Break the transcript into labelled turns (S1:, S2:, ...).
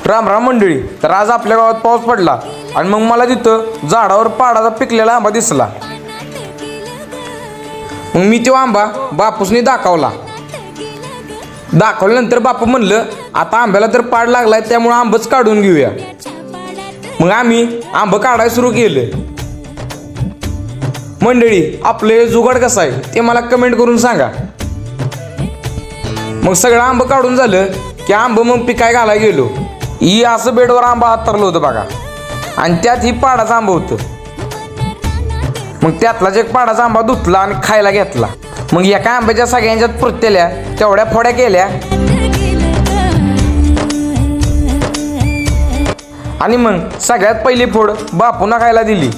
S1: राम राम मंडळी. तर आज आपल्या गावात पाऊस पडला आणि मग मला तिथं झाडावर पाडाचा पिकलेला आंबा दिसला. मग मी तो आंबा बापूसनी दाखवल्यानंतर बापू म्हणलं आता आंब्याला तर पाड लागलाय त्यामुळे आंबच काढून घेऊया. मग आम्ही आंब काढायला सुरू केलं. मंडळी आपले जुगाड कसं आहे ते मला कमेंट करून सांगा. मग सगळं आंब काढून झालं की आंब मग पिकाय घालायला गेलो. ही असं बेडवर आंबा हातरलं होतं बघा आणि त्यात ही पाडाचा आंबा होतं. मग त्यातलाच एक पाडाचा आंबा धुतला आणि खायला घेतला. मग एका आंब्याच्या सगळ्यांच्यात पुरतेल्या तेवढ्या फोड्या केल्या आणि मग सगळ्यात पहिली फोड बापूंना खायला दिली.